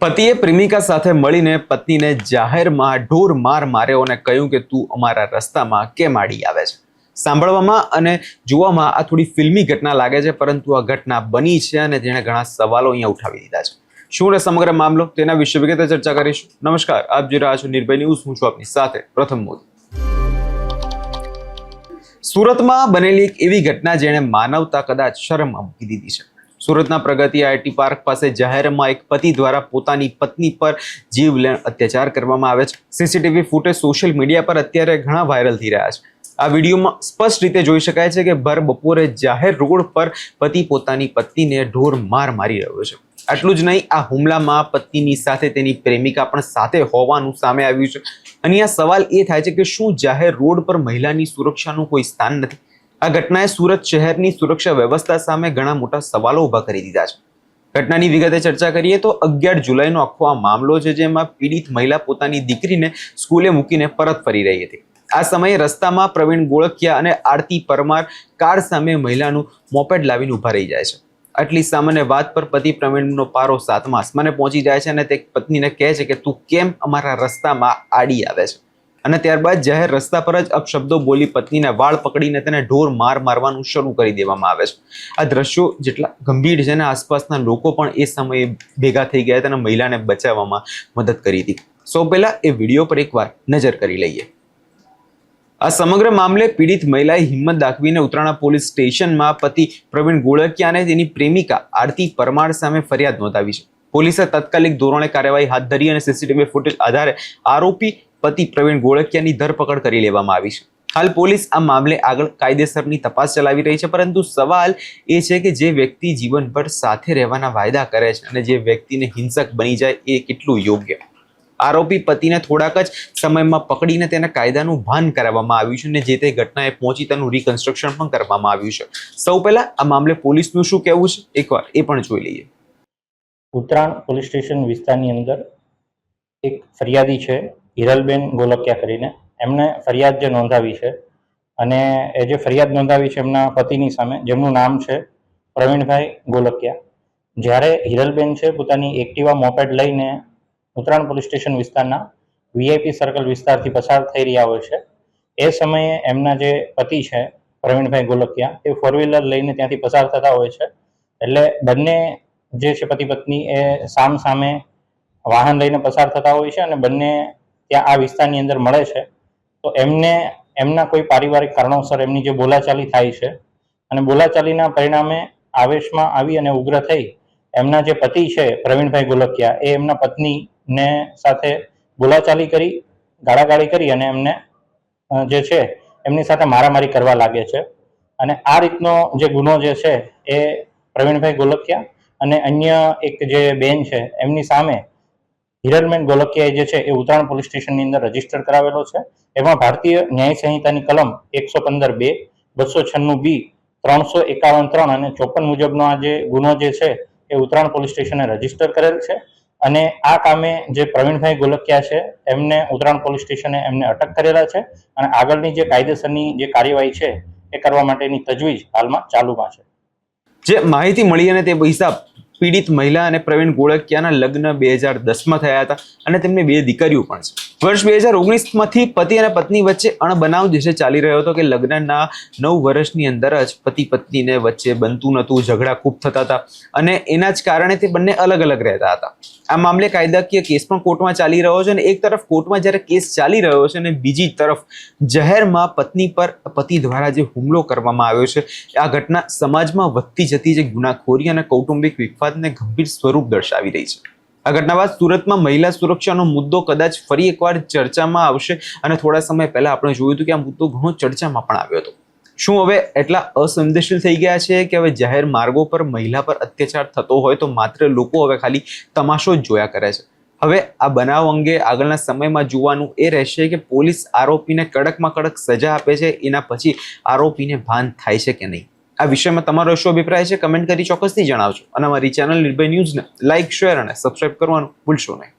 પતિએ પ્રેમિકા સાથે મળીને પત્નીને જાહેરમાં ઢોર માર માર્યો અને કહ્યું કે તું અમારા રસ્તામાં કેમ આડી આવે છે। સાંભળવામાં અને જોવામાં આ થોડી ફિલ્મી ઘટના લાગે છે, પરંતુ આ ઘટના બની છે અને જેણે ઘણા સવાલો અહીંયા ઉઠાવી દીધા છે। શું ને સમગ્ર મામલો તેના વિશે વિગતે ચર્ચા કરીશું। નમસ્કાર, આપ જોઈ રહ્યા છો નિર્ભય ન્યૂઝ। હું છું આપની સાથે પ્રથમ મોદી। સુરતમાં બનેલી એક એવી ઘટના જેણે માનવતા કદાચ શરમમાં મૂકી દીધી છે। સુરતના પ્રગતિ આઈટી પાર્ક પાસે જાહેરમાં એક પતિ દ્વારા પોતાની પત્ની પર જીવલેણ અત્યાચાર કરવામાં આવે છે। સીસીટીવી ફૂટેજ સોશિયલ મીડિયા પર અત્યારે ઘણા વાયરલ થઈ રહ્યા છે। આ વિડીયોમાં સ્પષ્ટ રીતે જોઈ શકાય છે કે ભર બપોરે જાહેર રોડ પર પતિ પોતાની પત્નીને ઢોર માર મારી રહ્યો છે। આટલું જ નહીં, આ હુમલામાં પત્નીની સાથે તેની પ્રેમિકા પણ સાથે હોવાનું સામે આવ્યું છે। અને આ સવાલ એ થાય છે કે શું જાહેર રોડ પર મહિલાની સુરક્ષાનું કોઈ સ્થાન નથી? આ ઘટનાએ સુરત શહેરની સુરક્ષા વ્યવસ્થા સામે ઘણા મોટા સવાલો ઊભા કરી દીધા છે। ઘટનાની વિગતે ચર્ચા કરીએ તો 11 જુલાઈનો આખો આ મામલો છે, જેમાં પીડિત મહિલા પોતાની દીકરીને સ્કૂલે મૂકીને પરત ફરી રહી હતી। આ સમયે રસ્તામાં પ્રવીણ ગોળકિયા અને આરતી પરમાર કાર સામે મહિલાનું મોપેડ લાવીને ઊભા રહી જાય છે। આટલી સામાન્ય વાત પર પતિ પ્રવીણનો પારો 7મા આસમાને પહોંચી જાય છે અને તે પત્નીને કહે છે કે તું કેમ અમારા રસ્તામાં આડી આવે છે। અને ત્યારબાદ જાહેર રસ્તા પર જ અપશબ્દો બોલી પત્નીને વાળ પકડીને તેને ઢોર માર મારવાનું શરૂ કરી દેવામાં આવે છે। આ દ્રશ્યો જેટલા ગંભીર છે ને આસપાસના લોકો પણ એ સમયે ભેગા થઈ ગયા હતા અને મહિલાને બચાવવામાં મદદ કરી હતી। સૌ પહેલા એ વિડીયો પર એકવાર નજર કરી લઈએ। આ સમગ્ર મામલે પીડિત મહિલાએ હિંમત દાખવીને ઉત્તરાણા પોલીસ સ્ટેશનમાં પતિ પ્રવીણ ગોળકિયા અને તેની પ્રેમિકા આરતી પરમાર સામે ફરિયાદ નોંધાવી છે। પોલીસે તાત્કાલિક ધોરણે કાર્યવાહી હાથ ધરી અને સીસીટીવી ફૂટેજ આધારે આરોપી પતિ પ્રવીણ ગોળકિયાની ધરપકડ કરી લેવામાં આવી છે। હાલ પોલીસ આ મામલે આગળ કાયદેસરની તપાસ ચલાવી રહી છે, પરંતુ સવાલ એ છે કે જે વ્યક્તિ જીવનભર સાથે રહેવાના વાયદા કરે છે અને જે વ્યક્તિને હિંસક બની જાય એ કેટલું યોગ્ય? આરોપી પતિને થોડાક જ સમયમાં પકડીને તેને કાયદાનું ભાન કરાવવામાં આવ્યું છે અને જે તે ઘટનાએ પહોંચી તેનું રિકન્સ્ટ્રક્શન પણ કરવામાં આવ્યું છે। સૌ પહેલા આ મામલે પોલીસનું શું કહેવું છે એકવાર એ પણ જોઈ લઈએ। ઉત્તરાણ પોલીસ સ્ટેશન વિસ્તારની અંદર એક ફરિયાદી છે હિરલબેન ગોલકિયા કરીને, એમને ફરિયાદ જે નોંધાવી છે અને એ જે ફરિયાદ નોંધાવી છે એમના પતિની સામે, જેમનું નામ છે પ્રવીણભાઈ ગોલકિયા। જ્યારે હિરલબેન છે પોતાની એક્ટિવા મોપેડ લઈને ઉત્તરાણ પોલીસ સ્ટેશન વિસ્તારના વીઆઈપી સર્કલ વિસ્તારથી પસાર થઈ રહ્યા હોય છે, એ સમયે એમના જે પતિ છે પ્રવીણભાઈ ગોલકિયા એ 4 વ્હીલર લઈને ત્યાંથી પસાર થતા હોય છે। એટલે બંને જે છે પતિ પત્ની એ સામે વાહન લઈને પસાર થતા હોય છે અને બંને ત્યાં આ વિસ્તારની અંદર મળે છે। તો એમના કોઈ પારિવારિક કારણોસર એમની જે બોલાચાલી થાય છે અને બોલાચાલીના પરિણામે આવેશમાં આવી અને ઉગ્ર થઈ એમના જે પતિ છે પ્રવીણભાઈ ગોલકિયા એ એમના પત્નીને સાથે બોલાચાલી કરી, ગાળાગાળી કરી અને એમને જે છે એમની સાથે મારામારી કરવા લાગે છે। અને આ રીતનો જે ગુનો જે છે એ પ્રવીણભાઈ ગોલકિયા અને અન્ય એક જે બેન છે એમની સામે હિરલબેન ગોલકિયાએ જે છે એ ઉત્તરાણ પોલીસ સ્ટેશનની અંદર રજીસ્ટર કરાવેલો છે। એમાં ભારતીય ન્યાય સંહિતાની કલમ 115(2), 296(b), 351(3) અને 54 મુજબનો આ જે ગુનો જે છે એ ઉત્તરાણ પોલીસ સ્ટેશને રજીસ્ટર કરેલ છે। અને આ કામે જે પ્રવીણભાઈ ગોલકિયા છે એમને ઉત્તરાણ પોલીસ સ્ટેશને એમને અટક કરેલા છે અને આગળની જે કાયદેસરની જે કાર્યવાહી છે એ કરવા માટેની તજવીજ હાલમાં ચાલુમાં છે। જે માહિતી મળી અને તે હિસાબ પીડિત મહિલા અને પ્રવીણ ગોળકિયાના લગ્ન 2010માં થયા હતા અને તેમને 2 દીકરીઓ પણ છે। વર્ષ 2019માંથી પતિ અને પત્ની વચ્ચે અણબનાવ જે ચાલી રહ્યો હતો કે લગ્નના 9 વર્ષની અંદર જ પતિ પત્નીને વચ્ચે બનતું નહોતું, ઝઘડા ખૂબ થતા હતા અને એના જ કારણે તે બંને અલગ અલગ રહેતા હતા। આ મામલે કાયદાકીય કેસ પણ કોર્ટમાં ચાલી રહ્યો છે અને એક તરફ કોર્ટમાં જ્યારે કેસ ચાલી રહ્યો છે અને બીજી તરફ જાહેરમાં પત્ની પર પતિ દ્વારા જે હુમલો કરવામાં આવ્યો છે, આ ઘટના સમાજમાં વધતી જતી જે ગુનાખોરી અને કૌટુંબિક વિવાદને ગંભીર સ્વરૂપ દર્શાવી રહી છે। આ ઘટના બાદ સુરતમાં મહિલા સુરક્ષાનો મુદ્દો કદાચ ફરી એકવાર ચર્ચામાં આવશે અને થોડા સમય પહેલા આપણે જોયું હતું કે આ મુદ્દો ઘણો ચર્ચામાં પણ આવ્યો હતો। શું હવે એટલા અસંવેદનશીલ થઈ ગયા છે કે હવે જાહેર માર્ગો પર મહિલા પર અત્યાચાર થતો હોય તો માત્ર લોકો હવે ખાલી તમાશો જ જોયા કરે છે? હવે આ બનાવ અંગે આગળના સમયમાં જોવાનું એ રહેશે કે પોલીસ આરોપીને કડકમાં કડક સજા આપે છે, એના પછી આરોપીને ભાન થાય છે કે નહીં। આ વિષયમાં તમારો શું અભિપ્રાય છે કમેન્ટ કરી ચોક્કસથી જણાવજો અને અમારી ચેનલ નિર્ભય ન્યૂઝને લાઇક, શેર અને સબસ્ક્રાઇબ કરવાનું ભૂલશો નહીં।